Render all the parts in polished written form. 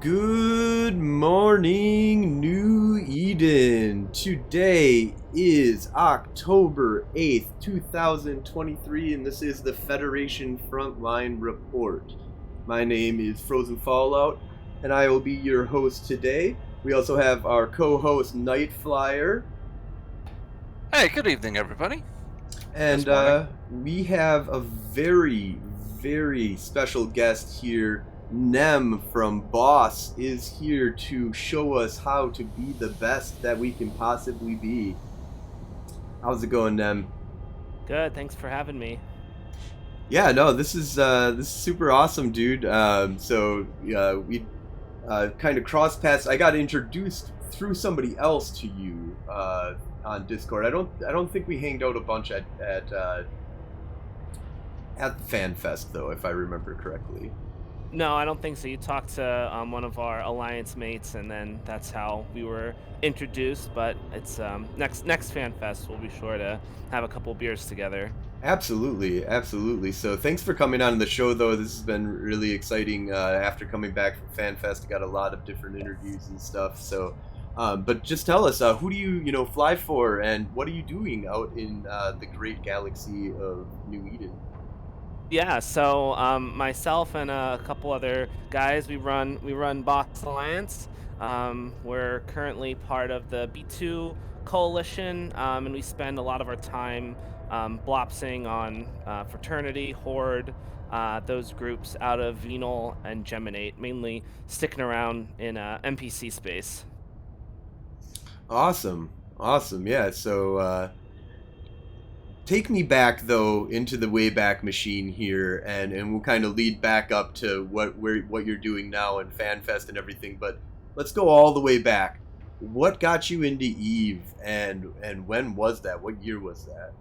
Good morning, New Eden. Today is October 8th, 2023, and this is the Federation Frontline Report. My name is Frozen Fallout, and I will be your host today. We also have our co host, Nightflyer, Hey, good evening, everybody. and This morning. we have a very, very special guest here. Nem from Boss is here to show us how to be the best that we can possibly be. How's it going, Nem? Good, thanks for having me. Yeah, no, this is super awesome, dude. We kind of cross paths. I got introduced through somebody else to you on Discord. I don't think we hanged out a bunch at the Fanfest though, if I remember correctly. No, I don't think so. You talked to one of our alliance mates, and then that's how we were introduced. But it's next fan fest. We'll be sure to have a couple beers together. Absolutely, absolutely. So thanks for coming on the show, though. This has been really exciting. After coming back from FanFest, I got a lot of different interviews and stuff. But just tell us, who do you fly for, and what are you doing out in the great galaxy of New Eden? Yeah, so myself and a couple other guys, we run Boss Alliance. We're currently part of the B2 coalition, and we spend a lot of our time blopsing on Fraternity, Horde, those groups out of Venal and Geminate, mainly sticking around in NPC space. Awesome, awesome. Yeah. Take me back though into the Wayback Machine here, and we'll kind of lead back up to what you're doing now and FanFest and everything. But let's go all the way back. What got you into Eve, and when was that? What year was that?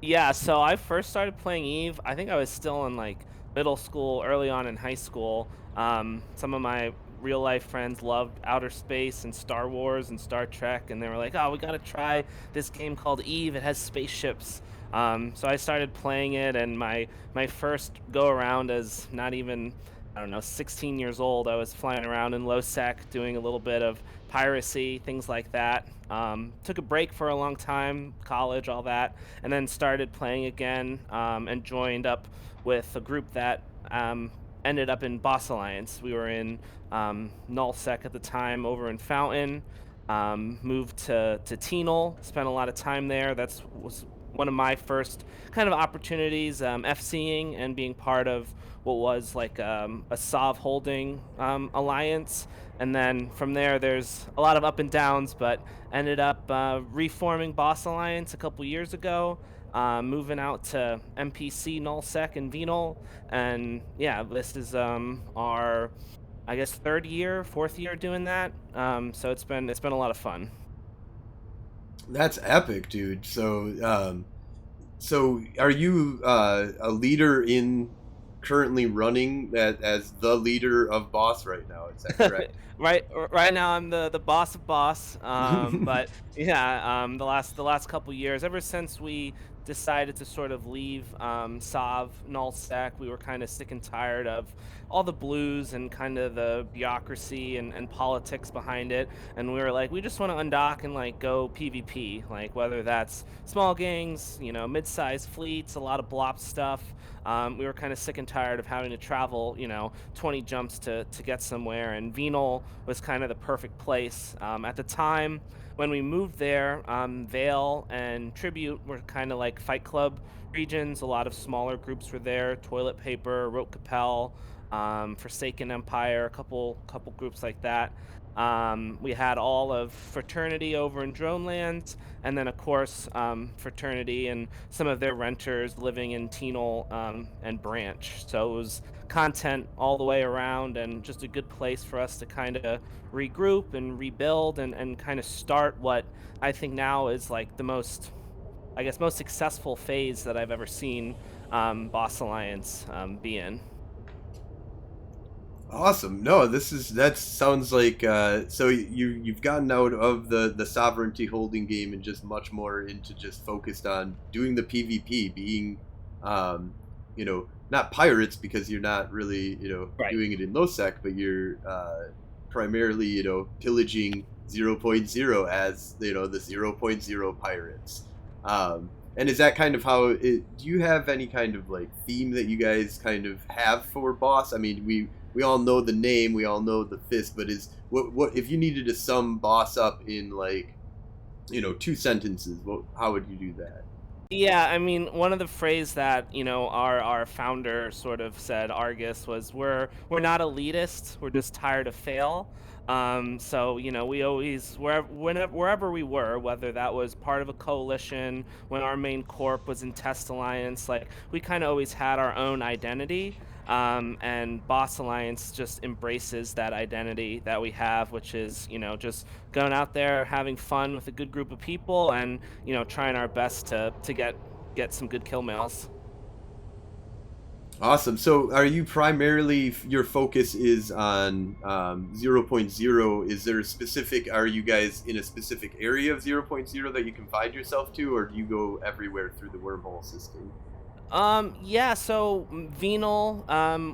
Yeah, so I first started playing Eve. I think I was still in like middle school, early on in high school. Some of my real life friends loved outer space and Star Wars and Star Trek, and they were like, "Oh, we gotta try this game called Eve. It has spaceships." So I started playing it, and my first go around as not even, I don't know, 16 years old. I was flying around in low sec, doing a little bit of piracy, things like that. Took a break for a long time, college, all that, and then started playing again, and joined up with a group that ended up in Boss Alliance. We were in Nullsec at the time over in Fountain. Moved to Tenal, spent a lot of time there. That's was one of my first kind of opportunities, FCing and being part of what was like a Sov holding alliance. And then from there, there's a lot of up and downs, but ended up reforming Boss Alliance a couple years ago, moving out to MPC, Nullsec, and Venal. And yeah, this is our, I guess, third year, fourth year doing that. So it's been a lot of fun. That's epic, dude. So are you a leader in currently running as the leader of Boss right now? Is that correct? Right now I'm the boss of boss. But yeah, the last couple years, ever since we decided to sort of leave Sov Nullsec, we were kind of sick and tired of all the blues and kind of the bureaucracy and politics behind it. And we were like, we just want to undock and like go PvP, like whether that's small gangs, mid-sized fleets, a lot of blop stuff. We were kind of sick and tired of having to travel, 20 jumps to get somewhere, and Venal was kind of the perfect place. At the time when we moved there, Vale and Tribute were kind of like Fight Club regions. A lot of smaller groups were there: Toilet Paper, Rote Capel, Forsaken Empire, a couple groups like that. We had all of Fraternity over in Dronelands, and then of course Fraternity and some of their renters living in Tenal and Branch. So it was content all the way around, and just a good place for us to kind of regroup and rebuild and kind of start what I think now is like the most, I guess, most successful phase that I've ever seen Boss Alliance be in. Awesome. No, that sounds like so you've gotten out of the sovereignty holding game and just much more into just focused on doing the PvP, being um, you know, not pirates because you're not really Right. doing it in low sec, but you're primarily pillaging zero point zero as the zero point zero pirates. And is that kind of how do you have any kind of like theme that you guys kind of have for boss? I mean, we all know the name, we all know the fist, but is what if you needed to sum boss up in like 2 sentences? How would you do that? Yeah, I mean, one of the phrase that our founder sort of said, Argus, was we're not elitist. We're just tired of fail. So we always wherever we were, whether that was part of a coalition, when our main corp was in Test Alliance, like we kind of always had our own identity. And Boss Alliance just embraces that identity that we have, which is just going out there having fun with a good group of people and trying our best to get some good kill mails. Awesome. So, are you primarily your focus is on zero point 0.0? Is there a specific? Are you guys in a specific area of zero point 0.0 that you confine yourself to, or do you go everywhere through the wormhole system? Yeah, so Venal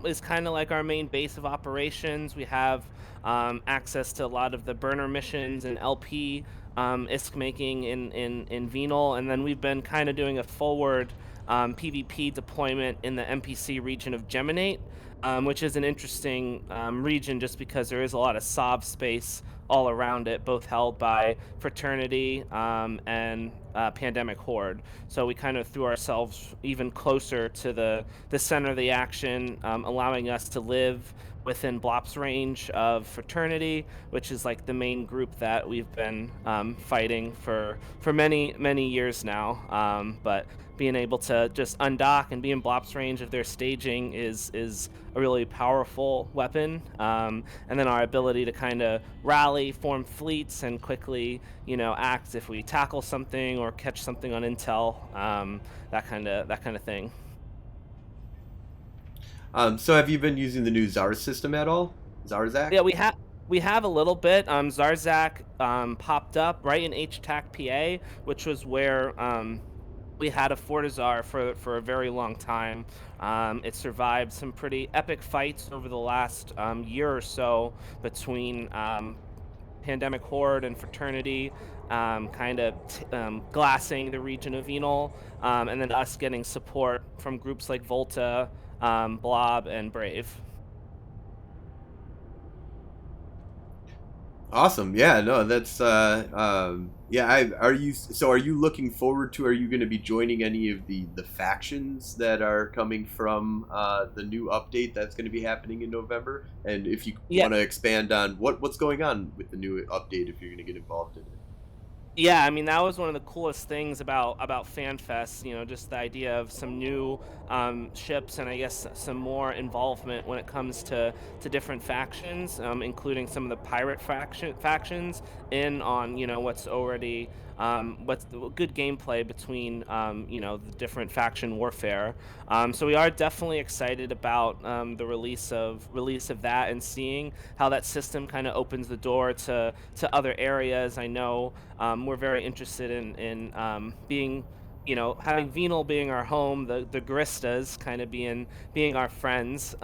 is kind of like our main base of operations. We have access to a lot of the burner missions and LP ISK making in Venal, and then we've been kind of doing a forward PvP deployment in the NPC region of Geminate, which is an interesting region just because there is a lot of sob space all around it, both held by Fraternity and Pandemic Horde. So we kind of threw ourselves even closer to the center of the action, allowing us to live within Blop's range of Fraternity, which is like the main group that we've been fighting for many years now. But being able to just undock and be in Blop's range of their staging is a really powerful weapon. And then our ability to kind of rally, form fleets, and quickly, act if we tackle something or catch something on intel. That kind of thing. So, have you been using the new ZARS system at all? Zarzak? Yeah, we have a little bit. Zarzak popped up right in HTAC PA, which was where we had a Fortizar for a very long time. It survived some pretty epic fights over the last year or so between Pandemic Horde and Fraternity, kind of glassing the region of Venal, and then us getting support from groups like Volta, Blob, and Brave. Awesome. Yeah, no, that's yeah, are you looking forward to, are you going to be joining any of the factions that are coming from the new update that's going to be happening in November? And if you Yeah, want to expand on what's going on with the new update, if you're going to get involved in it. Yeah, I mean that was one of the coolest things about FanFest. Just the idea of some new ships and I guess some more involvement when it comes to different factions, including some of the pirate factions in on what's already what's the good gameplay between the different faction warfare. So we are definitely excited about the release of that and seeing how that system kind of opens the door to other areas. I know we're very interested in being, having Venal being our home, the Garistas kind of being our friends.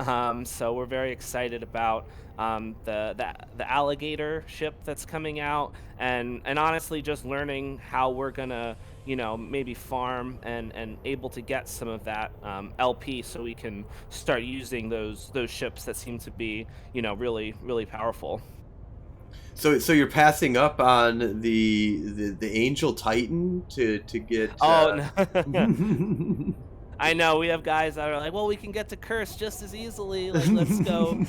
So we're very excited about the alligator ship that's coming out, and honestly, just learning how we're gonna, maybe farm and able to get some of that LP, so we can start using those ships that seem to be, really powerful. So you're passing up on the Angel Titan to get Oh no. I know we have guys that are like, well, we can get to Curse just as easily. Like, let's go,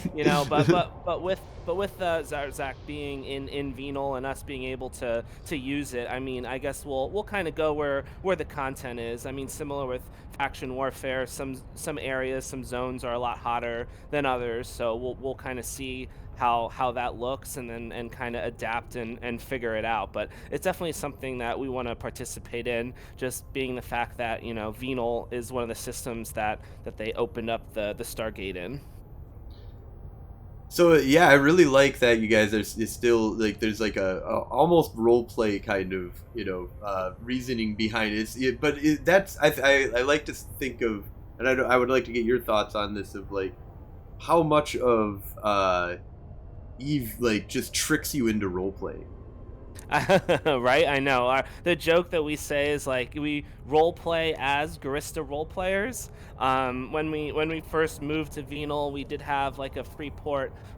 but with Zarzak being in Venal and us being able to use it, I mean, I guess we'll kind of go where the content is. I mean, similar with faction warfare, some areas, some zones are a lot hotter than others, so we'll kind of see how that looks and then and kind of adapt and figure it out. But it's definitely something that we want to participate in, just being the fact that Venal is one of the systems that they opened up the Stargate in. So yeah, I really like that you guys are still like there's like a almost role play kind of reasoning behind it. But that's I like to think of and I would like to get your thoughts on this of like how much of Eve like just tricks you into role playing. Right? I know. The joke that we say is like we role play as Garista role players. When we first moved to Venal, we did have like a free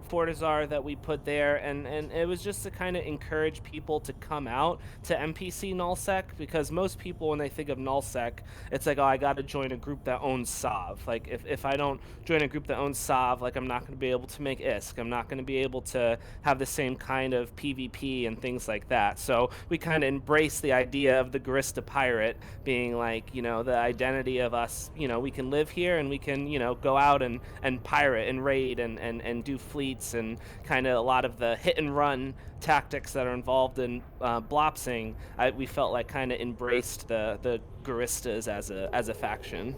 Fortizar that we put there, and it was just to kind of encourage people to come out to NPC nullsec, because most people when they think of nullsec, it's like, oh, I got to join a group that owns Sov. Like if I don't join a group that owns Sov, like I'm not going to be able to make ISK. I'm not going to be able to have the same kind of PvP and things like that. So we kind of embrace the idea of the Garista pirate being like, the identity of us. We can live here and we can, go out and pirate and raid and do fleets and kind of a lot of the hit and run tactics that are involved in Blopsing. We felt like kind of embraced the Garistas as a faction.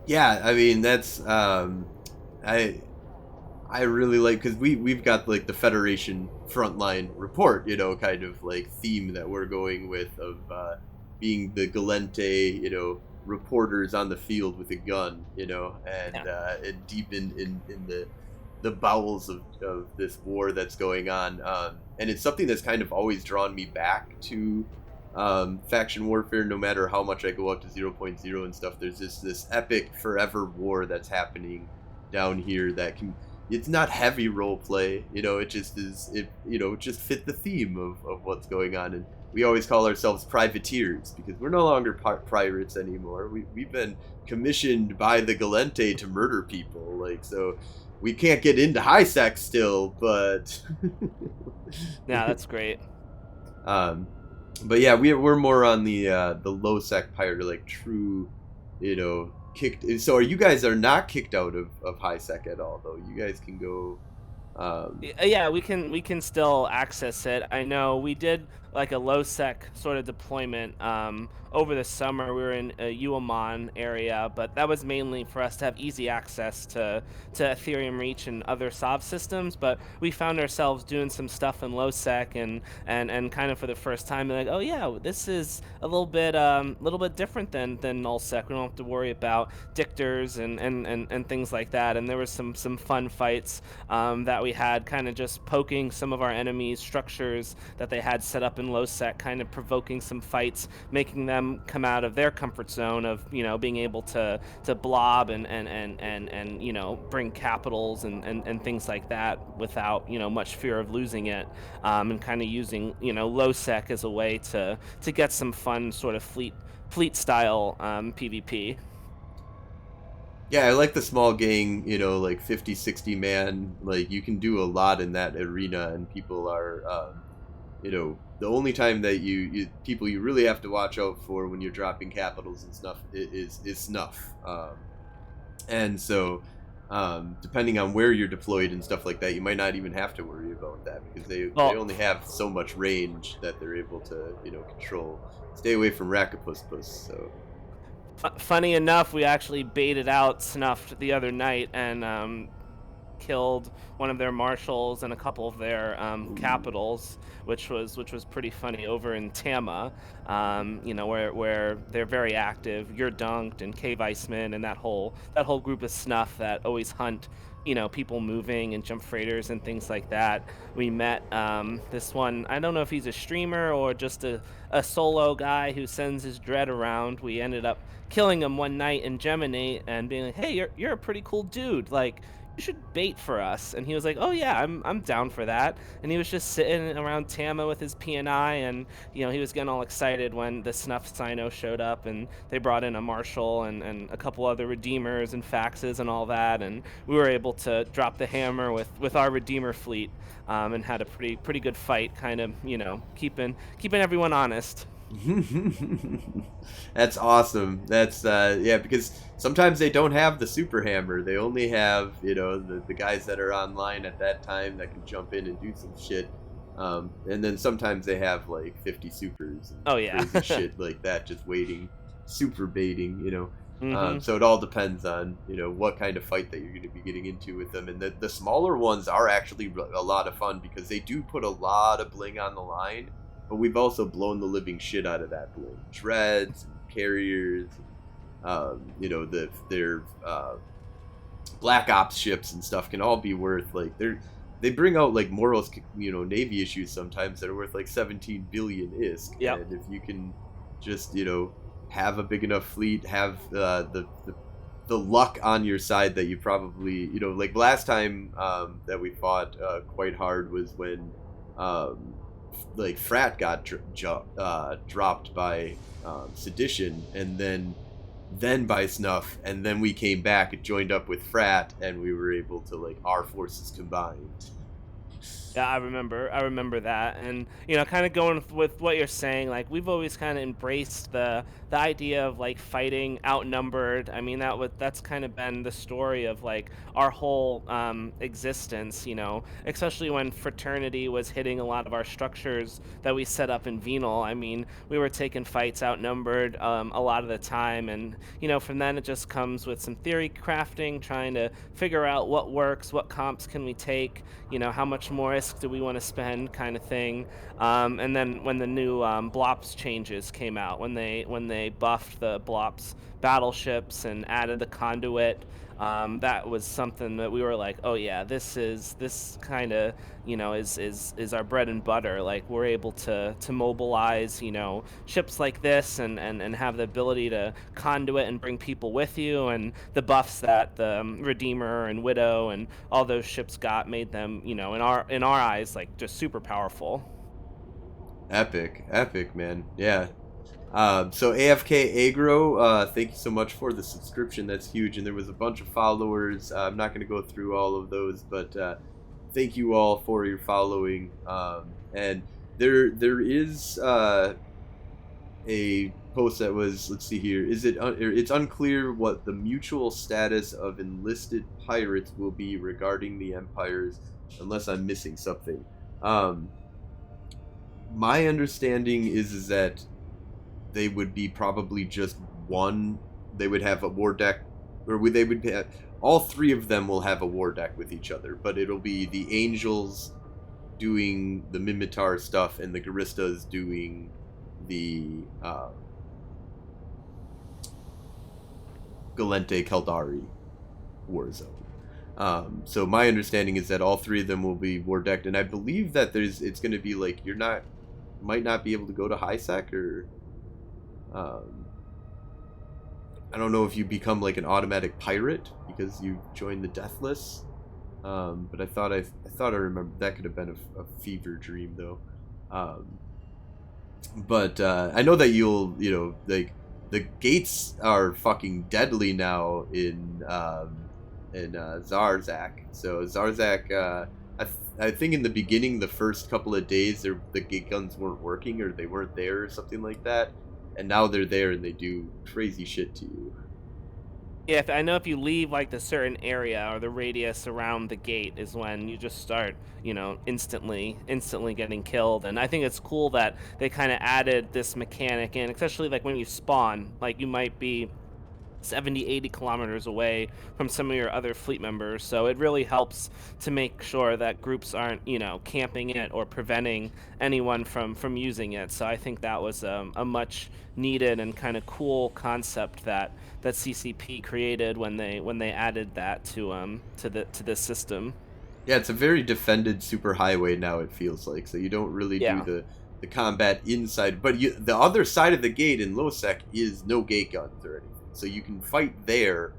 Yeah, I mean that's I I really like because we've got like the Federation frontline report, kind of like theme that we're going with of being the Galente, reporters on the field with a gun, and deep in the bowels of this war that's going on, and it's something that's kind of always drawn me back to faction warfare. No matter how much I go up to 0.0 and stuff, there's this epic forever war that's happening down here that can. It's not heavy role play, it just is. It just fit the theme of what's going on, and we always call ourselves privateers because we're no longer pirates anymore. We've been commissioned by the Galente to murder people, so we can't get into high sec still, but Yeah, that's great. But yeah, we're more on the low sec pirate, like true, kicked. So you guys are not kicked out of high sec at all, though. You guys can go. Yeah, we can still access it. I know we did like a low sec sort of deployment over the summer. We were in a Uamon area, but that was mainly for us to have easy access to Ethereum Reach and other Sov systems. But we found ourselves doing some stuff in low sec and kind of for the first time, like, oh yeah, this is a little bit different than null sec. We don't have to worry about dictors and things like that. And there was some fun fights that we had, kind of just poking some of our enemies' structures that they had set up in low sec, kind of provoking some fights, making them come out of their comfort zone of being able to blob and bring capitals and things like that without much fear of losing it, and kind of using low sec as a way to get some fun sort of fleet style PvP. Yeah, I like the small gang, like 50, 60 man. Like, you can do a lot in that arena, and people are, the only time that people you really have to watch out for when you're dropping capitals and stuff is snuff. And so, depending on where you're deployed and stuff like that, you might not even have to worry about that because they only have so much range that they're able to, control. Stay away from Rakapus, so... Funny enough, we actually baited out Snuffed the other night and killed one of their marshals and a couple of their capitals, which was pretty funny over in Tama, where they're very active. You're Dunked and Cave Iceman and that whole group of Snuff that always hunt people moving and jump freighters and things like that. We met this one, I don't know if he's a streamer or just a solo guy who sends his dread around. We ended up killing him one night in Geminate and being like, hey, you're a pretty cool dude, like you should bait for us. And he was like, oh yeah, I'm down for that. And he was just sitting around Tama with his PNI, and he was getting all excited when the Snuff Sino showed up, and they brought in a marshal and a couple other redeemers and faxes and all that, and we were able to drop the hammer with our redeemer fleet, and had a pretty good fight, kind of keeping everyone honest. That's awesome. That's yeah, because sometimes they don't have the super hammer. They only have the guys that are online at that time that can jump in and do some shit, and then sometimes they have like 50 supers and crazy shit like that just waiting, super baiting, Mm-hmm. So it all depends on what kind of fight that you're going to be getting into with them. And the smaller ones are actually a lot of fun because they do put a lot of bling on the line. But we've also blown the living shit out of that bling. Dreads, and carriers, their black ops ships and stuff can all be worth like they bring out like Morals, Navy issues sometimes that are worth like 17 billion ISK, Yep. and if you can just have a big enough fleet, have the luck on your side that you probably like last time that we fought quite hard was when like Frat got dropped by Sedition, and then by Snuff, and then we came back and joined up with Frat, and we were able to like our forces combined. Yeah, I remember that, and kind of going with what you're saying. Like we've always kind of embraced the idea of like fighting outnumbered. I mean, that's kind of been the story of like our whole existence. Especially when fraternity was hitting a lot of our structures that we set up in Venal. I mean, we were taking fights outnumbered a lot of the time, and from then it just comes with some theory crafting, trying to figure out what works, what comps can we take, how much more risk do we want to spend, kind of thing. And then when the new Blops changes came out, when they buffed the Blops battleships and added the conduit, that was something that we were like, oh yeah, this kind of is our bread and butter. Like we're able to mobilize ships like this and have the ability to conduit and bring people with you, and the buffs that the Redeemer and Widow and all those ships got made them in our eyes like just super powerful. Epic, epic, man. Yeah. So AFK Agro, thank you so much for the subscription. That's huge, and there was a bunch of followers. I'm not going to go through all of those, but thank you all for your following. And there is a post that was, let's see here, it's unclear what the mutual status of enlisted pirates will be regarding the empires, unless I'm missing something. My understanding is that they would be probably just one. They would have a war deck, they would have, all three of them will have a war deck with each other, but it'll be the Angels doing the Mimitar stuff and the Garistas doing the Galente Caldari Warzone. So my understanding is that all three of them will be war decked, and I believe that it's going to be like might not be able to go to high sec, or I don't know if you become like an automatic pirate because you join the Deathless. But I thought I remember that could have been a fever dream though. But I know that like the gates are fucking deadly now in Zarzak. So Zarzak, I think in the beginning, the first couple of days, the gate guns weren't working, or they weren't there, or something like that. And now they're there, and they do crazy shit to you. Yeah, I know if you leave like the certain area or the radius around the gate is when you just start, instantly getting killed. And I think it's cool that they kind of added this mechanic in, especially like when you spawn, like you might be 70, 80 kilometers away from some of your other fleet members. So it really helps to make sure that groups aren't, camping it or preventing anyone from using it. So I think that was a much needed and kind of cool concept that CCP created when they added that to this system. Yeah, it's a very defended superhighway now, it feels like. So you don't really do Yeah. the combat inside. But the other side of the gate in Losec is no gate guns or anything. So you can fight there.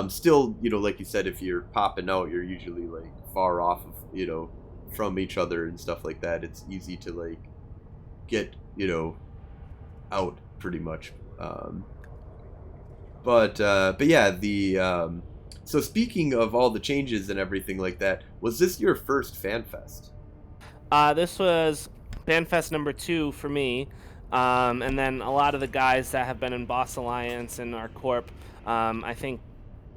Still, like you said, if you're popping out, you're usually like far off of, from each other and stuff like that. It's easy to like get, out pretty much. But yeah, so speaking of all the changes and everything like that, was this your first FanFest? This was Fanfest number 2 for me. And then a lot of the guys that have been in Boss Alliance and our corp, I think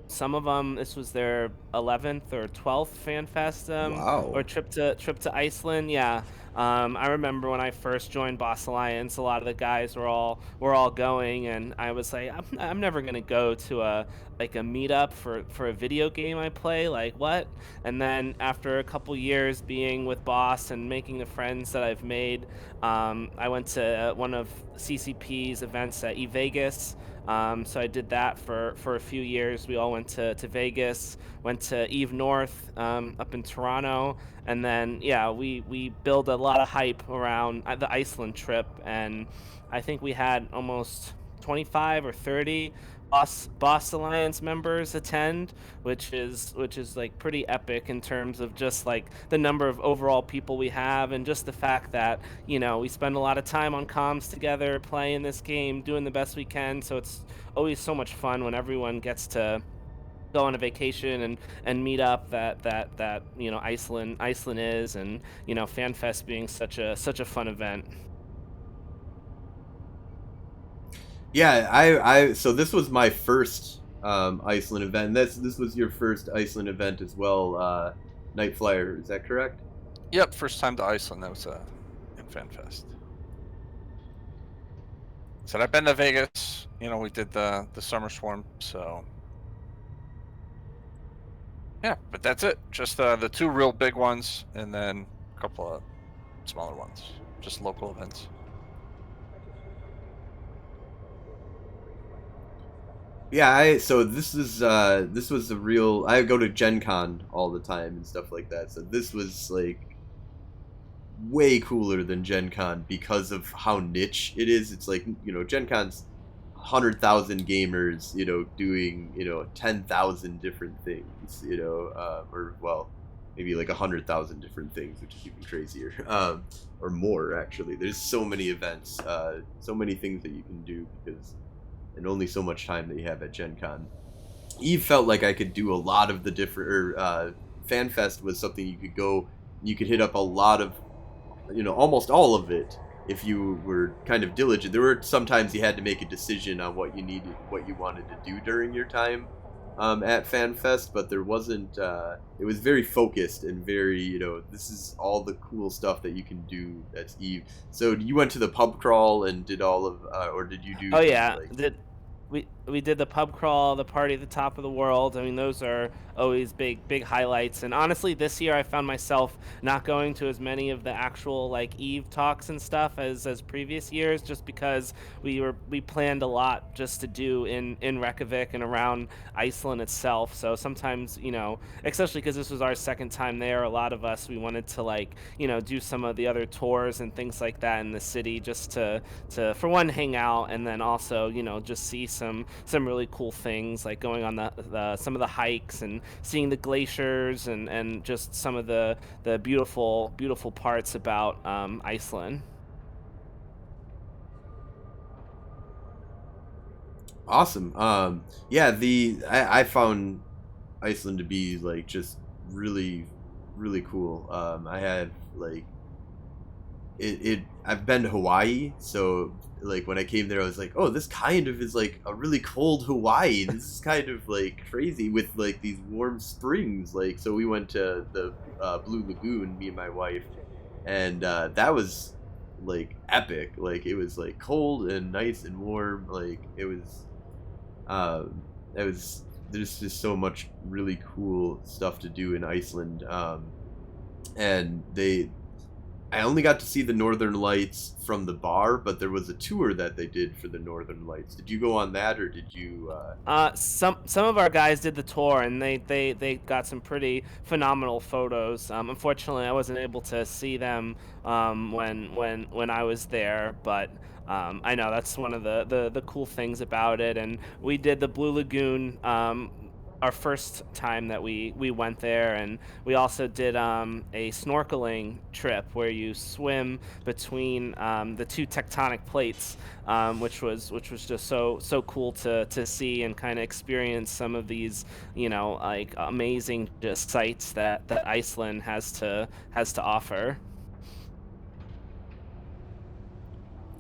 some of them, this was their 11th or 12th FanFest, or Wow. trip to Iceland. Yeah. I remember when I first joined Boss Alliance, a lot of the guys were all going, and I was like, I'm never gonna go to a meetup for a video game I play. Like what? And then after a couple years being with Boss and making the friends that I've made, I went to one of CCP's events at eVegas. So I did that for a few years. We all went to Vegas, went to Eve North up in Toronto, and then yeah, we build a lot of hype around the Iceland trip, and I think we had almost 25 or 30 Boss Alliance members attend, which is like pretty epic in terms of just like the number of overall people we have, and just the fact that we spend a lot of time on comms together playing this game, doing the best we can. So it's always so much fun when everyone gets to go on a vacation and meet up that Iceland is, and FanFest being such a fun event. Yeah, I so this was my first Iceland event. And this was your first Iceland event as well, Nightflyer. Is that correct? Yep, first time to Iceland. That was in FanFest. So I've been to Vegas. We did the Summer Swarm. So yeah, but that's it. Just the two real big ones, and then a couple of smaller ones. Just local events. Yeah, so this was a real. I go to Gen Con all the time and stuff like that. So this was like way cooler than Gen Con because of how niche it is. It's like Gen Con's 100,000 gamers, doing 10,000 different things, or well, maybe like 100,000 different things, which is even crazier, or more actually. There's so many events, so many things that you can do because and only so much time that you have at Gen Con. Eve felt like I could do a lot of the different, FanFest was something you could go, you could hit up a lot of, almost all of it if you were kind of diligent. There were sometimes you had to make a decision on what you wanted to do during your time at FanFest, but there wasn't, it was very focused and very, this is all the cool stuff that you can do at Eve. So you went to the pub crawl and did all of, or did you do Oh things yeah, like, we did the pub crawl, the party at the top of the world. I mean, those are always big highlights. And honestly, this year I found myself not going to as many of the actual like Eve talks and stuff as previous years, just because we planned a lot just to do in Reykjavik and around Iceland itself. So sometimes, especially because this was our second time there, a lot of us we wanted to like do some of the other tours and things like that in the city, just to for one hang out, and then also just see some really cool things like going on the some of the hikes and seeing the glaciers, and just some of the beautiful parts about Iceland. awesome. Yeah, I found Iceland to be like just really, really cool. I have like I've been to Hawaii, so like when I came there I was like, oh, this kind of is like a really cold Hawaii. This is kind of like crazy with like these warm springs. Like so we went to the Blue Lagoon, me and my wife, and that was like epic. Like it was like cold and nice and warm. Like it was there's just so much really cool stuff to do in Iceland. And I only got to see the Northern Lights from the bar, but there was a tour that they did for the Northern Lights. Did you go on that, or did you? Some of our guys did the tour, and they got some pretty phenomenal photos. Unfortunately, I wasn't able to see them when I was there, but I know that's one of the cool things about it. And we did the Blue Lagoon. Our first time that we went there, and we also did a snorkeling trip where you swim between the two tectonic plates, which was just so cool to see and kind of experience some of these like amazing just sights that Iceland has to offer.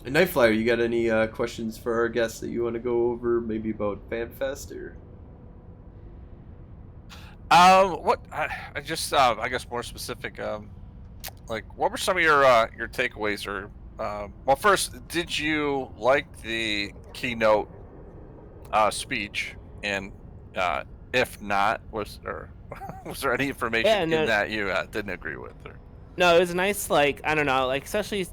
And Nightflyer, you got any questions for our guests that you want to go over, maybe about FanFest or? What I just I guess more specific. Like, what were some of your takeaways? Or, well, first, did you like the keynote speech? And if not, was there was there any information Yeah, in no, that you didn't agree with? Or? No, it was nice, like, I don't know, like, especially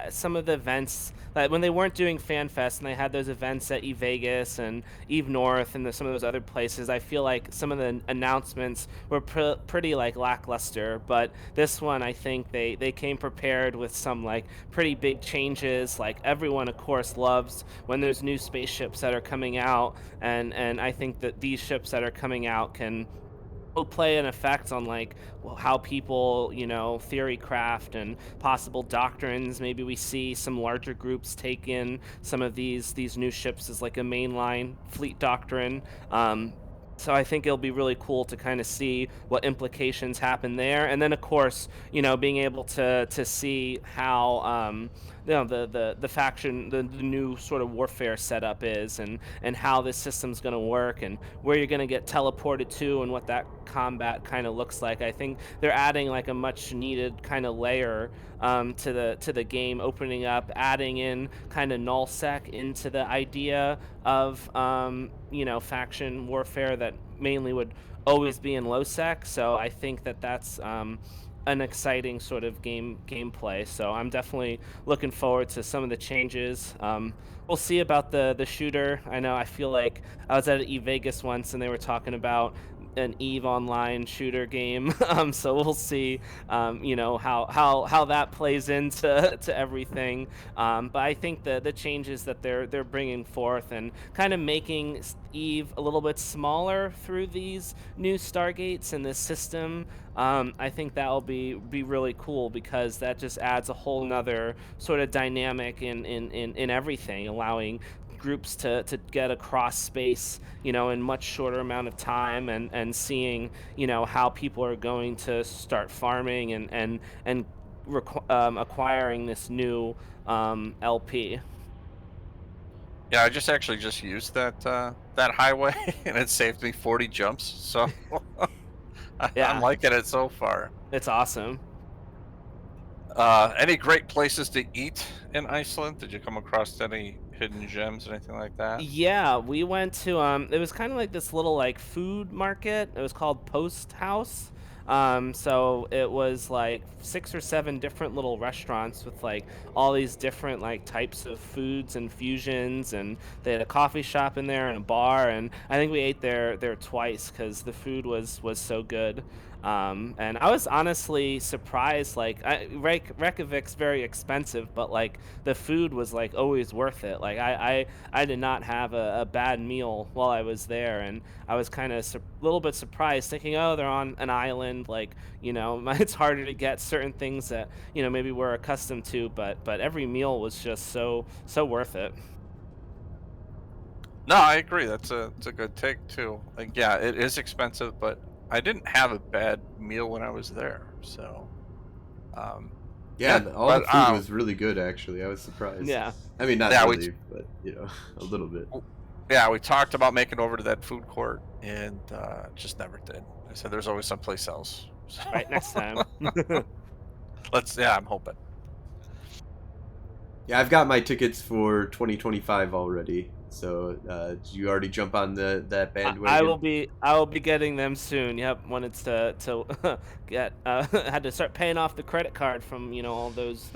some of the events, like, when they weren't doing FanFest and they had those events at Vegas and Eve North and some of those other places, I feel like some of the announcements were pretty, like, lackluster, but this one, I think they came prepared with some, like, pretty big changes, like, everyone, of course, loves when there's new spaceships that are coming out, and I think that these ships that are coming out will play an effect on like how people theory craft and possible doctrines. Maybe we see some larger groups take in some of these new ships as like a mainline fleet doctrine. So I think it'll be really cool to kind of see what implications happen there, and then of course, being able to see how the faction, the new sort of warfare setup is, and how this system's going to work, and where you're going to get teleported to, and what that combat kind of looks like. I think they're adding like a much needed kind of layer to the game, opening up, adding in kind of nullsec into the idea of faction warfare that mainly would always be in low sec. So I think that that's an exciting sort of gameplay. So I'm definitely looking forward to some of the changes. We'll see about the shooter. I know, I feel like I was at Vegas once and they were talking about an Eve Online shooter game. So we'll see, how that plays into to everything. But I think the changes that they're bringing forth and kind of making Eve a little bit smaller through these new Stargates and this system, I think that'll be really cool, because that just adds a whole nother sort of dynamic in everything, allowing groups to get across space, in much shorter amount of time, and seeing, how people are going to start farming and acquiring this new LP. Yeah, I just actually just used that highway and it saved me 40 jumps. So I'm Yeah, liking it so far. it's awesome. Any great places to eat in Iceland? Did you come across any hidden gems, anything like that? Yeah, we went to it was kind of like this little like food market. It was called Post House. So it was like 6 or 7 different little restaurants with like all these different like types of foods and fusions, and they had a coffee shop in there and a bar, and I think we ate there twice because the food was so good. And I was honestly surprised. Like, Reykjavik's very expensive, but like the food was like always worth it. Like I did not have a bad meal while I was there, and I was kind of little bit surprised, thinking, oh, they're on an island, like, it's harder to get certain things that maybe we're accustomed to, but every meal was just so worth it. No, I agree. It's a good take too. Like, yeah, it is expensive, but I didn't have a bad meal when I was there. So, um, Yeah, yeah, all the but food was really good, actually. I was surprised. Yeah. I mean, not yeah, really, but a little bit. yeah, we talked about making over to that food court and just never did. I said there's always someplace else. So Right, next time. yeah, I'm hoping. Yeah, I've got my tickets for 2025 already. So, did you already jump on that I will bandwagon? be getting them soon. Yep, wanted to get had to start paying off the credit card from all those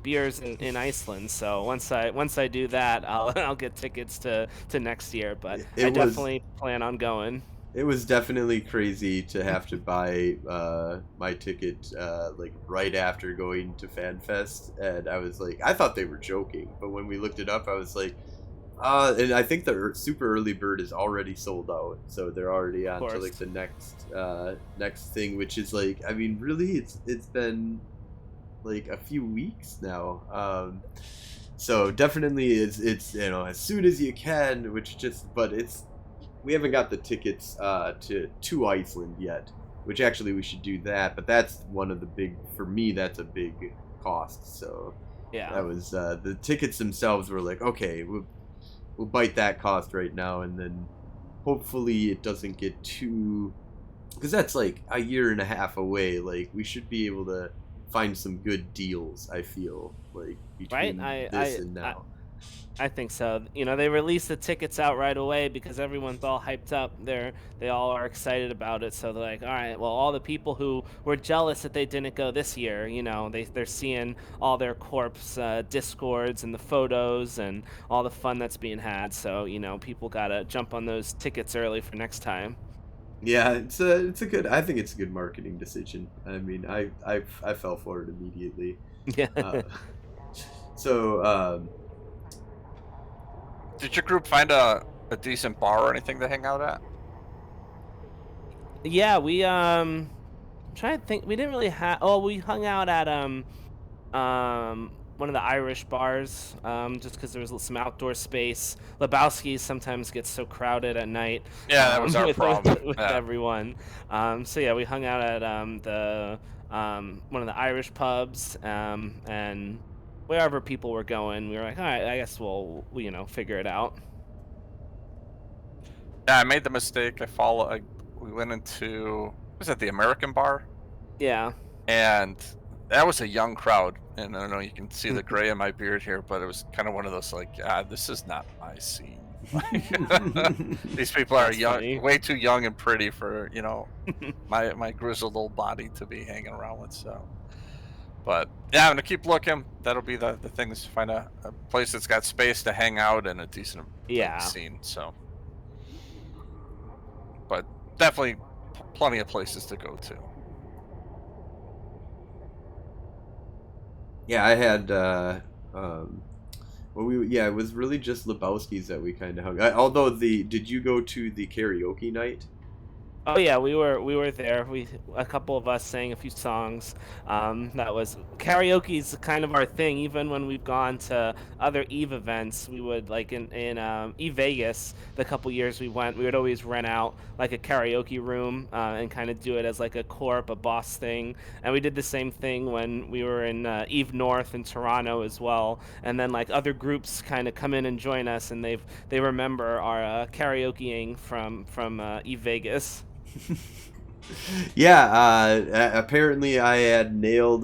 beers in Iceland. So once I do that, I'll I'll get tickets to next year. But I It was definitely plan on going. it was definitely crazy to have to buy my ticket like right after going to FanFest, and I was like, I thought they were joking, but when we looked it up, I was like, and I think the super early bird is already sold out, so they're already Of on to like course. the next thing, which is like, I mean, really, it's been like a few weeks now. So definitely it's as soon as you can, which just but it's we haven't got the tickets to Iceland yet, which actually we should do that. But that's one of the big for me. That's a big cost. So Yeah. that was the tickets themselves were like, okay, we'll bite that cost right now, and then hopefully it doesn't get too, because that's like a year and a half away. Like we should be able to find some good deals. I feel like Right. between this and now. I think so. You know, they released the tickets out right away because everyone's all hyped up. They all are excited about it. So they're like, all right, well, all the people who were jealous that they didn't go this year, you know, they're seeing all their corpse discords and the photos and all the fun that's being had. So you know, people gotta jump on those tickets early for next time. Yeah, it's a good. I think it's a good marketing decision. I mean, I fell for it immediately. Yeah. Uh, so Did your group find a decent bar or anything to hang out at? Yeah, we trying to think. We didn't really have. Oh, we hung out at one of the Irish bars, just because there was some outdoor space. Lebowski's sometimes gets so crowded at night, Yeah, that was our with problem. with Yeah. everyone. So yeah, we hung out at the one of the Irish pubs, and wherever people were going, we were like, all right, I guess we'll you know figure it out. Yeah, I made the mistake. We went into, was that the American bar? Yeah. And that was a young crowd. And I don't know, you can see the gray in my beard here, but it was kind of one of those like, this is not my scene. These people are That's young, funny. way too young and pretty for, you know, my grizzled old body to be hanging around with. So, but yeah, I'm gonna keep looking. That'll be the thing, is to find a place that's got space to hang out and a decent like Yeah. scene. So, but definitely plenty of places to go to. yeah, I had well, it was really just Lebowski's that we kind of hung. Although did you go to the karaoke night? Oh yeah, we were there. A couple of us sang a few songs. That was karaoke is kind of our thing. Even when we've gone to other Eve events, we would like in Eve Vegas. The couple years we went, we would always rent out like a karaoke room and kind of do it as like a corp, a boss thing. And we did the same thing when we were in Eve North in Toronto as well. And then like other groups kind of come in and join us, and they remember our karaokeing from Eve Vegas. Yeah, apparently I had nailed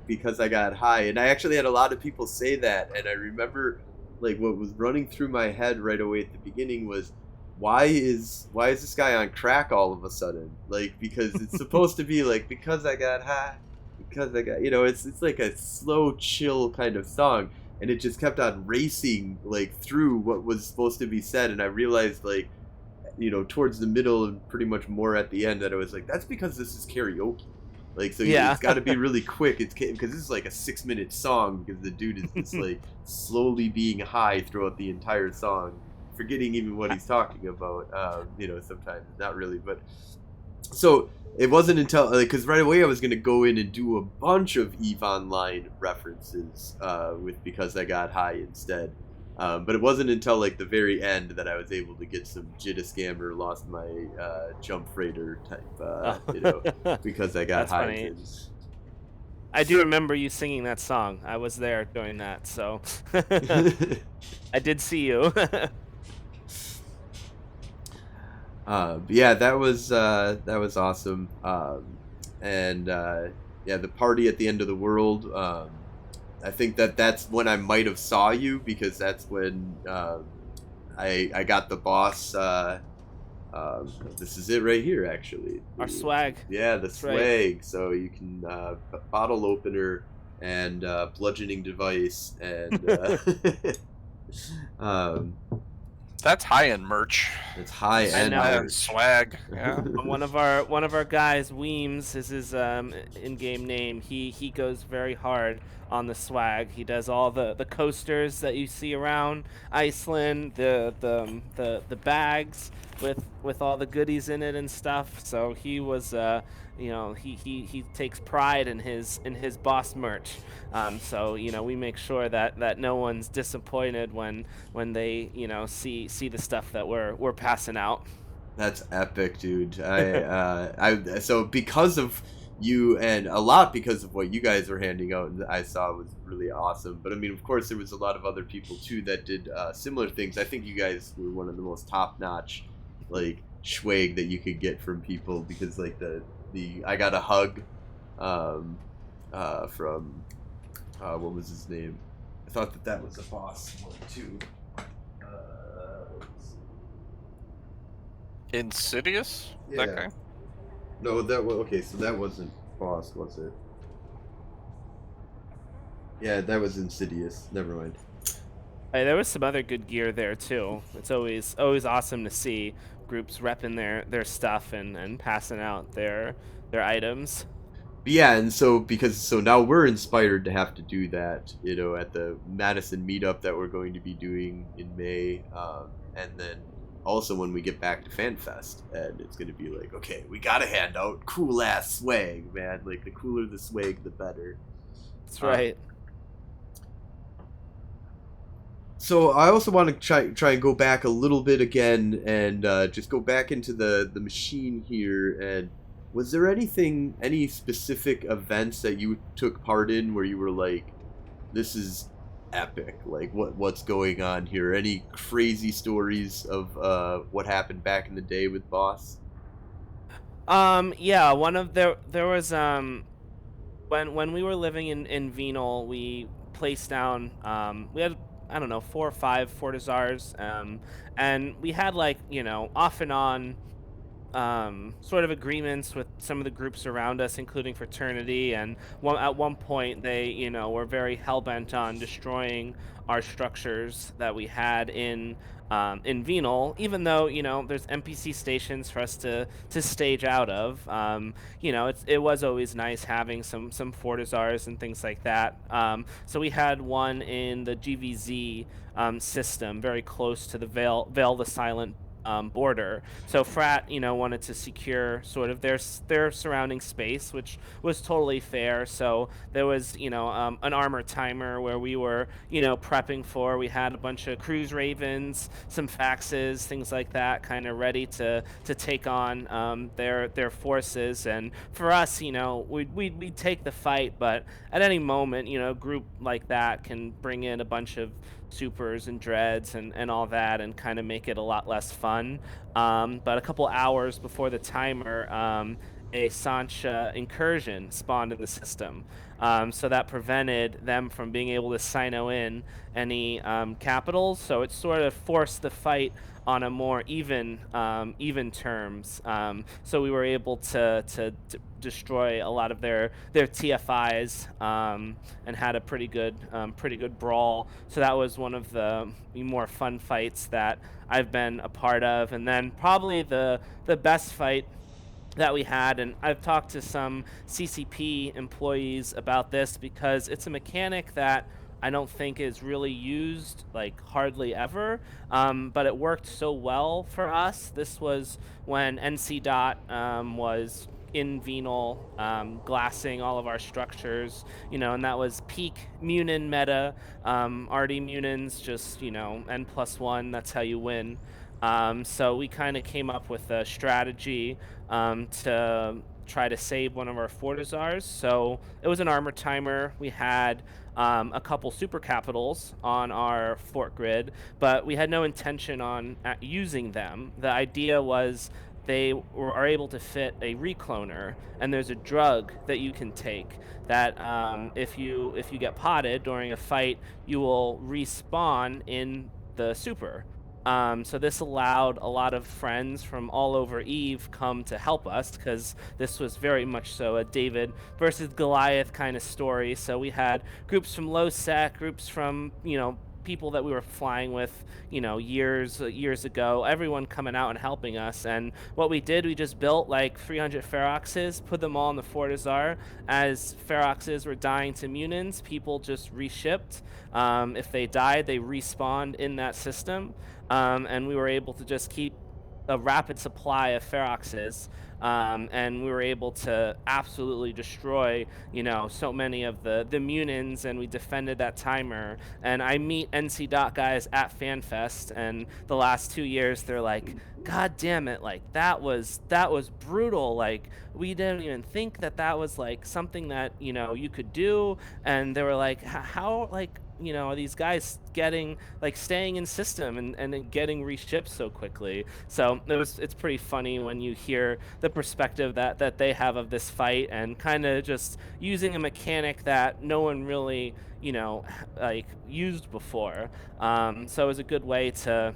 because I got high, and I actually had a lot of people say that, and I remember like what was running through my head right away at the beginning was why is this guy on crack all of a sudden? Like because it's supposed to be like because I got high, because I got it's like a slow chill kind of song, and it just kept on racing like through what was supposed to be said, and I realized like towards the middle and pretty much more at the end that I was like, that's because this is karaoke. Like, so Yeah. it's got to be really quick. It's because this is like a 6-minute song because the dude is just like slowly being high throughout the entire song, forgetting even what he's talking about. Sometimes not really, but so it wasn't until because right away I was gonna go in and do a bunch of Eve Online references with because I got high instead. But it wasn't until like the very end that I was able to get some Jitta Scammer lost my jump freighter type, because I got That's high. funny. I do remember you singing that song. I was there during that, so I did see you. Yeah, that was awesome. And yeah, the party at the end of the world. I think that's when I might have saw you because that's when I got the boss. This is it right here, actually. Our swag. Yeah, the That's swag. right. So you can bottle opener and bludgeoning device and um, That's high end merch. it's high I end know. High end merch. swag. Yeah. One of our guys, Weems, is his in-game name. He goes very hard on the swag. He does all the coasters that you see around Iceland, the bags with all the goodies in it and stuff. So he was he takes pride in his boss merch. So we make sure that no one's disappointed when they see the stuff that we're passing out. That's epic, dude. I so because of you and a lot because of what you guys were handing out, I saw was really awesome. But I mean, of course, there was a lot of other people too that did similar things. I think you guys were one of the most top notch, like swag that you could get from people because like the I got a hug, from what was his name? I thought that that was a boss one too. Let's Insidious? see. That Yeah. guy? No, that was okay. So that wasn't boss, was it? Yeah, that was Insidious. Never mind. Hey, there was some other good gear there too. It's always awesome to see groups repping their stuff and passing out their items. But yeah, and so because so now we're inspired to have to do that, at the Madison meetup that we're going to be doing in May, and then also when we get back to FanFest, and it's going to be like, okay, we gotta hand out cool ass swag, man. Like the cooler the swag, the better. That's Um, right. so I also want to try and go back a little bit again and just go back into the machine here. And was there any specific events that you took part in where you were like, this is epic? Like what's going on here? Any crazy stories of what happened back in the day with Boss? Yeah, one of there was when we were living in Venal, we placed down we had, I don't know, 4 or 5 Fortizars, and we had, like, off and on sort of agreements with some of the groups around us, including fraternity. And at one point, they, were very hell bent on destroying our structures that we had in Venal, even though, there's NPC stations for us to stage out of. It was always nice having some Fortizars and things like that. So we had one in the GVZ system, very close to the Veil the Silent border. So Frat, wanted to secure sort of their surrounding space, which was totally fair. So there was, an armor timer where we were, prepping for. We had a bunch of cruise ravens, some faxes, things like that, kind of ready to take on their forces. And for us, we'd take the fight, but at any moment, a group like that can bring in a bunch of supers and dreads and all that, and kind of make it a lot less fun. But a couple hours before the timer, a Sancha incursion spawned in the system. So that prevented them from being able to sino in any capitals. So it sort of forced the fight on a more even terms. So we were able to destroy a lot of their TFIs, and had a pretty good brawl. So that was one of the more fun fights that I've been a part of. And then probably the best fight that we had, and I've talked to some CCP employees about this, because it's a mechanic that I don't think is really used, like, hardly ever, but it worked so well for us. This was when NC Dot was in Venal, glassing all of our structures, and that was peak Munin meta. RD Munins, just, N+1, that's how you win. So we kind of came up with a strategy to try to save one of our Fortizars. So it was an armor timer. We had a couple super capitals on our fort grid, but we had no intention on using them. The idea was are able to fit a recloner, and there's a drug that you can take that, if you get potted during a fight, you will respawn in the super. So this allowed a lot of friends from all over Eve come to help us, because this was very much so a David versus Goliath kind of story. So we had groups from low sec, groups from, people that we were flying with, years ago, everyone coming out and helping us. And what we did, we just built like 300 Feroxes, put them all in the Fortizar. As Feroxes were dying to Munins, people just reshipped. If they died, they respawned in that system. And we were able to just keep a rapid supply of Feroxes, and we were able to absolutely destroy, so many of the Munins, and we defended that timer. And I meet NC Dot guys at FanFest, and the last 2 years, they're like, God damn it, like that was brutal. Like, we didn't even think that was like something that, you could do. And they were like, how, like, are these guys getting like staying in system and then getting reshipped so quickly? So it's pretty funny when you hear the perspective that they have of this fight, and kind of just using a mechanic that no one really like used before. So it was a good way to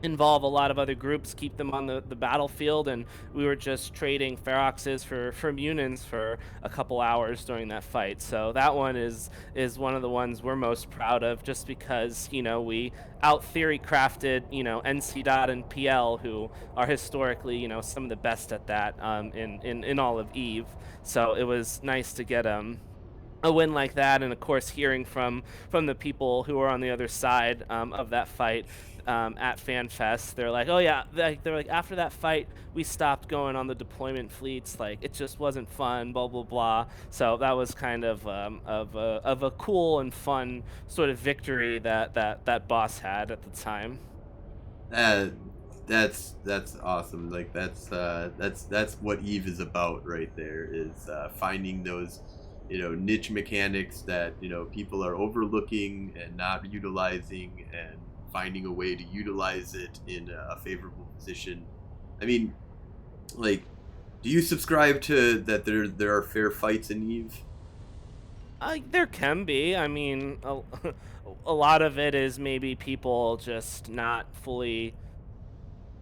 involve a lot of other groups, keep them on the battlefield, and we were just trading Feroxes for Munins for a couple hours during that fight. So that one is one of the ones we're most proud of, just because we out theory crafted NC Dot and PL, who are historically some of the best at that in all of Eve. So it was nice to get a win like that, and of course hearing from the people who are on the other side of that fight at Fanfest. They're like, oh yeah, they're like, after that fight we stopped going on the deployment fleets, like it just wasn't fun, blah blah blah. So that was kind of a cool and fun sort of victory that boss had at the time. Uh, that's awesome. Like that's what Eve is about right there. Is finding those niche mechanics that people are overlooking and not utilizing, and finding a way to utilize it in a favorable position. I mean, like, do you subscribe to that there are fair fights in Eve? There can be. I mean, a lot of it is maybe people just not fully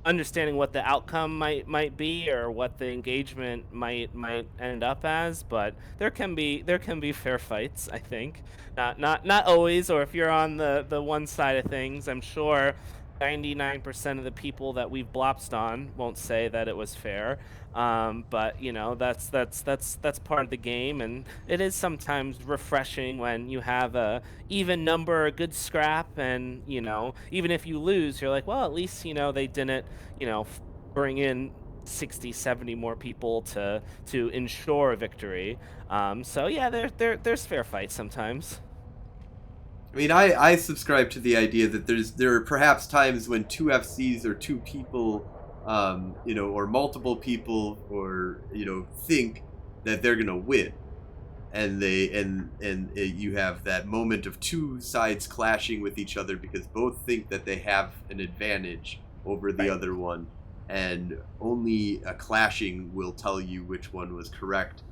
understanding what the outcome might be, or what the engagement might end up as. But there can be fair fights, I think. Not always, or if you're on the one side of things, I'm sure 99% of the people that we've blopsed on won't say that it was fair. But that's part of the game, and it is sometimes refreshing when you have a even number, a good scrap, and even if you lose, you're like, well, at least they didn't bring in 60, 70 more people to ensure a victory. So yeah, there's fair fights sometimes. I mean, I subscribe to the idea that there are perhaps times when two FCs or two people, or multiple people, or think that they're gonna win, and you have that moment of two sides clashing with each other because both think that they have an advantage over the Right. other one, and only a clashing will tell you which one was correct.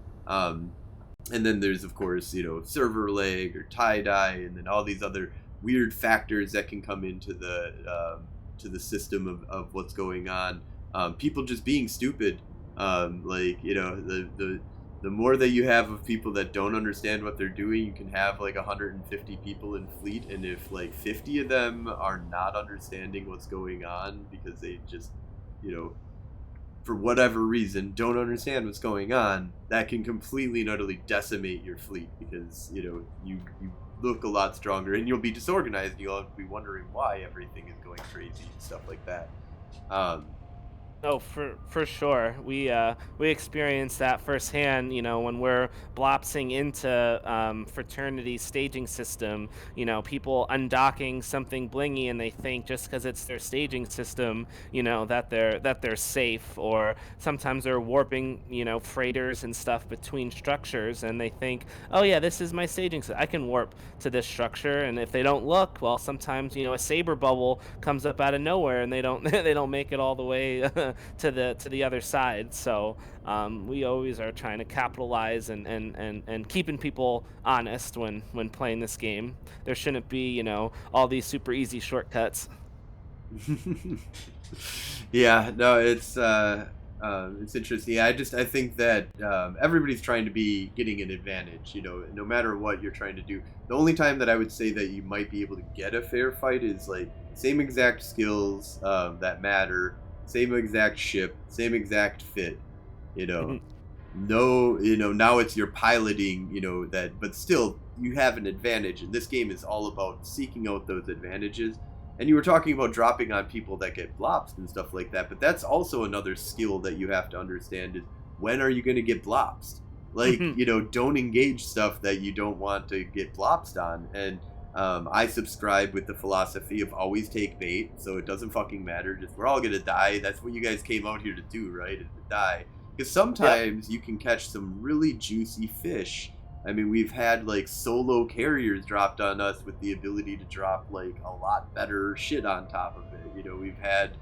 And then there's, of course, server lag or tie dye, and then all these other weird factors that can come into to the system of what's going on. People just being stupid. Like, the more that you have of people that don't understand what they're doing, you can have like 150 people in fleet, and if like 50 of them are not understanding what's going on because they just, you know, for whatever reason don't understand what's going on, that can completely and utterly decimate your fleet, because you look a lot stronger, and you'll be disorganized, and you'll be wondering why everything is going crazy and stuff like that. um Oh, for sure. We experienced that firsthand. When we're blopsing into fraternity staging system. People undocking something blingy, and they think just because it's their staging system, that they're safe. Or sometimes they're warping, freighters and stuff between structures, and they think, oh yeah, this is my staging system. I can warp to this structure, and if they don't look, well, sometimes a saber bubble comes up out of nowhere, and they don't they don't make it all the way to the other side. So we always are trying to capitalize and keeping people honest when playing this game. There shouldn't be all these super easy shortcuts. Yeah, no, it's interesting. I think that everybody's trying to be getting an advantage. No matter what you're trying to do. The only time that I would say that you might be able to get a fair fight is like same exact skills that matter, same exact ship, same exact fit. You know, no, now it's your piloting. That, but still you have an advantage, and this game is all about seeking out those advantages. And you were talking about dropping on people that get blops and stuff like that, but that's also another skill that you have to understand is, when are you going to get blops? Like, don't engage stuff that you don't want to get blops on. And I subscribe with the philosophy of always take bait, so it doesn't fucking matter. Just, we're all going to die. That's what you guys came out here to do, right? Is to die. Because Yep. sometimes you can catch some really juicy fish I mean, we've had like solo carriers dropped on us with the ability to drop like a lot better shit on top of it. You know, we've had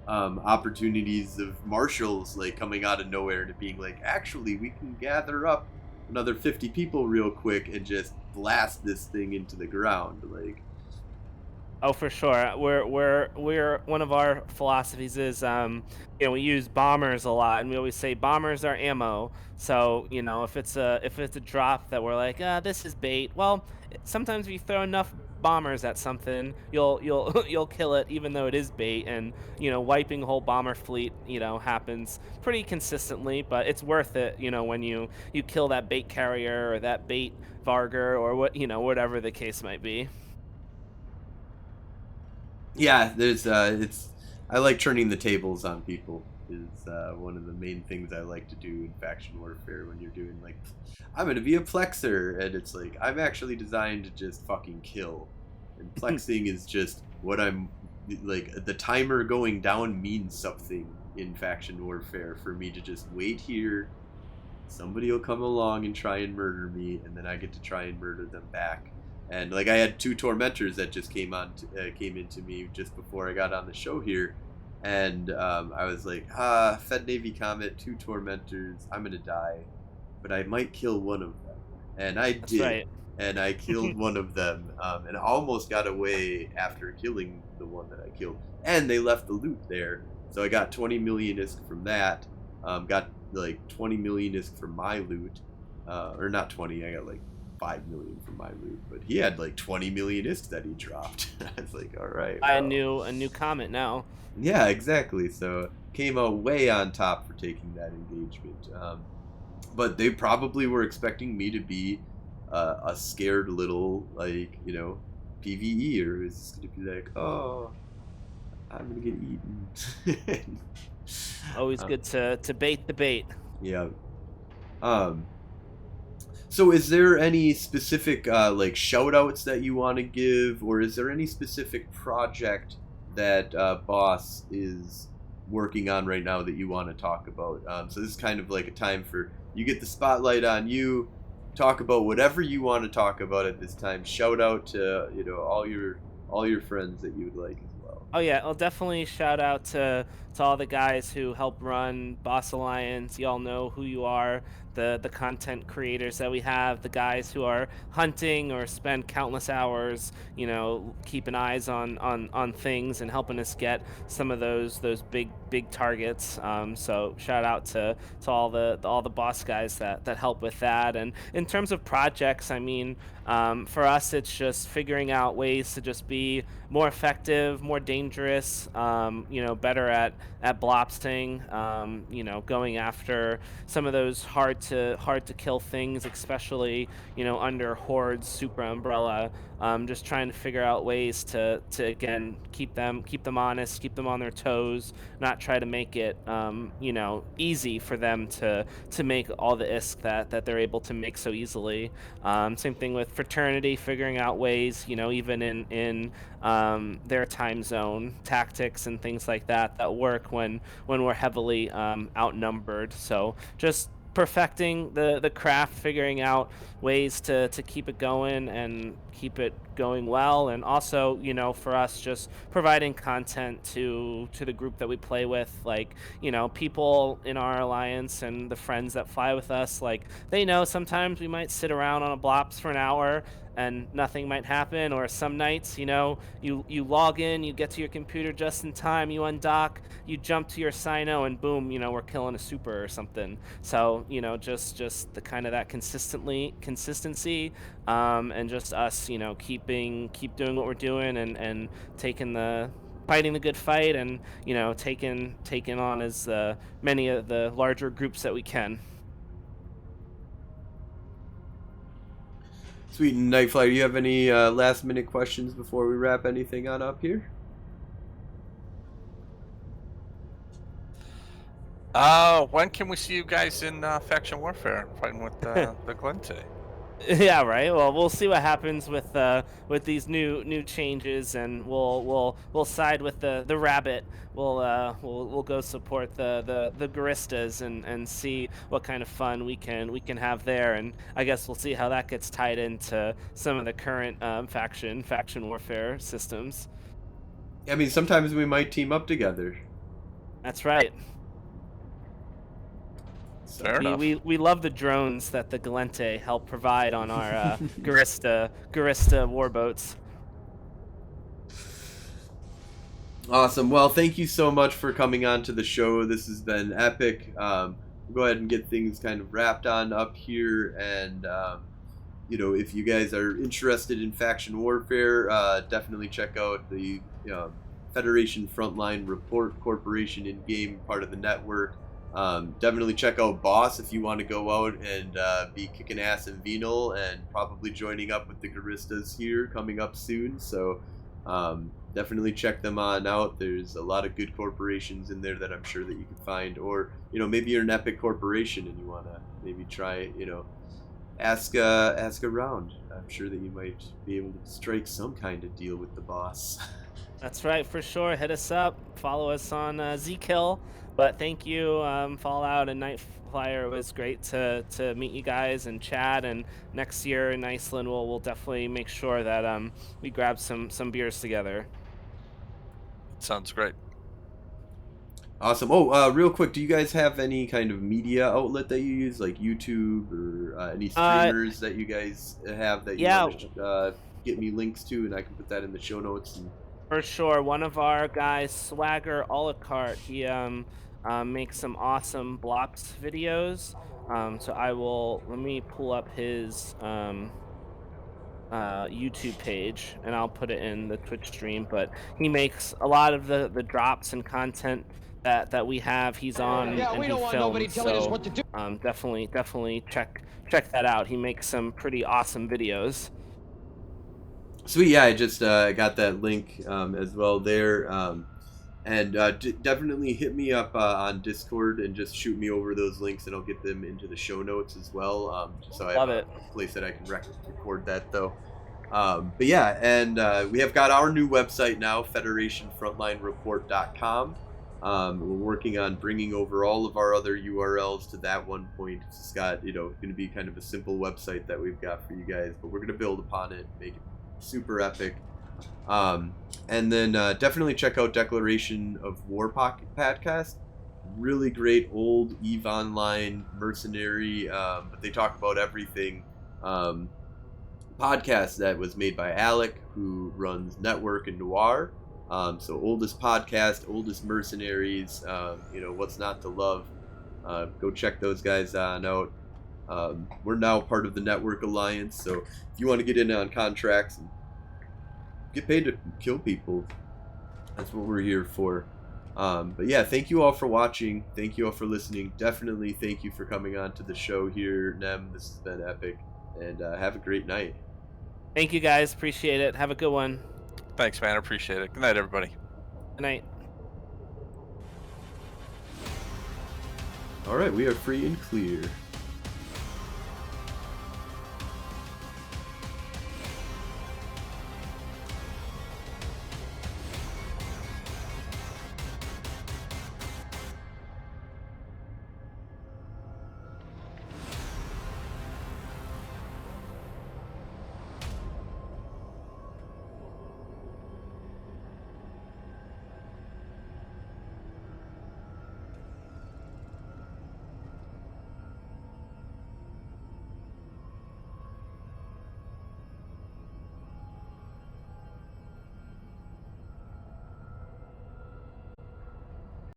opportunities of marshals like coming out of nowhere and being like, actually, we can gather up another 50 people real quick and just blast this thing into the ground. Like, Oh, for sure. We're one of our philosophies is we use bombers a lot, and we always say bombers are ammo. So if it's a drop that we're like, this is bait. Well, sometimes if you throw enough bombers at something, you'll you'll kill it, even though it is bait. And wiping a whole bomber fleet, happens pretty consistently, but it's worth it. When you kill that bait carrier or that bait varger or whatever the case might be. yeah, there's it's I like turning the tables on people is one of the main things I like to do in faction warfare when you're doing like I'm gonna be a plexer and it's like I'm actually designed to just fucking kill. And plexing is just what I'm like the timer going down means something in faction warfare for me to just wait here. Somebody will come along and try and murder me, and then I get to try and murder them back. And like I had two tormentors that just came into me just before I got on the show here, and I was like, Fed Navy Comet, two tormentors, I'm gonna die, but I might kill one of them, and I That's did, right. and I killed one of them, and I almost got away after killing the one that I killed, and they left the loot there, so I got 20 million ISK from that, got like 20 million ISK from my loot, or not 20, I got like 5 million from my loot, but he had like 20 million ISK that he dropped. I was like, all right, Buy well, a new comet now. yeah, exactly. So came out way on top for taking that engagement. But they probably were expecting me to be a scared little like PVE, or is just gonna be like, oh, I'm gonna get eaten. Always uh, good to bait the bait. yeah. Um, So is there any specific like shout outs that you want to give, or is there any specific project that Boss is working on right now that you want to talk about? So this is kind of like a time for you get the spotlight on you, talk about whatever you want to talk about at this time. Shout out to all your friends that you would like as well. Oh yeah, I'll definitely shout out to all the guys who help run Boss Alliance. Y'all know who you are. The content creators that we have, the guys who are hunting or spend countless hours, keeping eyes on things and helping us get some of those big targets. So shout out to all the boss guys that help with that. And in terms of projects, I mean, for us, it's just figuring out ways to just be more effective, more dangerous, better at blobsting, going after some of those hard to kill things, especially under Horde's super umbrella. Just trying to figure out ways to again keep them honest, keep them on their toes, not try to make it easy for them to make all the ISK that they're able to make so easily. Same thing with fraternity, figuring out ways, even in their time zone tactics and things like that work when we're heavily outnumbered. So just perfecting the craft, figuring out ways to keep it going and keep it going well, and also for us just providing content to the group that we play with, like people in our alliance and the friends that fly with us, like they know sometimes we might sit around on a blops for an hour and nothing might happen, or some nights you log in, you get to your computer just in time, you undock, you jump to your sino, and boom, we're killing a super or something. So just the kind of that consistency, and just us keep doing what we're doing, and taking the fighting the good fight, and taking on as many of the larger groups that we can. Sweet Nightflyer, do you have any last minute questions before we wrap anything on up here? When can we see you guys in faction warfare fighting with the Glente? Yeah, right. Well, we'll see what happens with these new changes, and we'll side with the rabbit. We'll go support the baristas and see what kind of fun we can have there. And I guess we'll see how that gets tied into some of the current faction warfare systems. I mean, sometimes we might team up together. That's right. So. Fair enough. We love the drones that the Galente help provide on our Garista warboats. Awesome. Well, thank you so much for coming on to the show. This has been epic. We'll go ahead and get things kind of wrapped on up here. And, if you guys are interested in faction warfare, definitely check out the Federation Frontline Report Corporation in-game part of the network. Definitely check out Boss if you want to go out and be kicking ass in Venal, and probably joining up with the Garistas here coming up soon. So definitely check them on out. There's a lot of good corporations in there that I'm sure that you can find, or maybe you're an epic corporation and you want to maybe try ask around. I'm sure that you might be able to strike some kind of deal with the boss. That's right, for sure. Hit us up. Follow us on Zkill. But thank you, Fallout and Nightflyer. It was great to meet you guys and chat. And next year in Iceland, we'll definitely make sure that we grab some beers together. Sounds great. Awesome. Oh, real quick, do you guys have any kind of media outlet that you use, like YouTube, or any streamers that you guys have that you want to get me links to, and I can put that in the show notes? For sure. One of our guys, Swagger a la carte, he makes some awesome blocks videos. So let me pull up his YouTube page, and I'll put it in the Twitch stream. But he makes a lot of the drops and content that we have. He's on, Yeah, and we he don't want nobody films. telling us So what to do. definitely check that out. He makes some pretty awesome videos. Sweet, yeah, I just got that link as well there. And definitely hit me up on Discord and just shoot me over those links, and I'll get them into the show notes as well. So I have a place that I can record that, though. But yeah, and we have got our new website now, FederationFrontlineReport.com. We're working on bringing over all of our other URLs to that one point. It's just got, going to be kind of a simple website that we've got for you guys, but we're going to build upon it, make it super epic. And then definitely check out Declaration of War podcast. Really great old EVE Online mercenary, but they talk about everything. Podcast that was made by Alec, who runs Network and Noir. So oldest podcast, oldest mercenaries, what's not to love. Go check those guys out. We're now part of the Network Alliance, so if you want to get in on contracts and get paid to kill people, that's what we're here for. But yeah, thank you all for watching. Thank you all for listening. Definitely thank you for coming on to the show here, Nem. This has been epic, and have a great night. Thank you, guys. Appreciate it. Have a good one. Thanks, man. I appreciate it. Good night, everybody. Good night. All right, we are free and clear.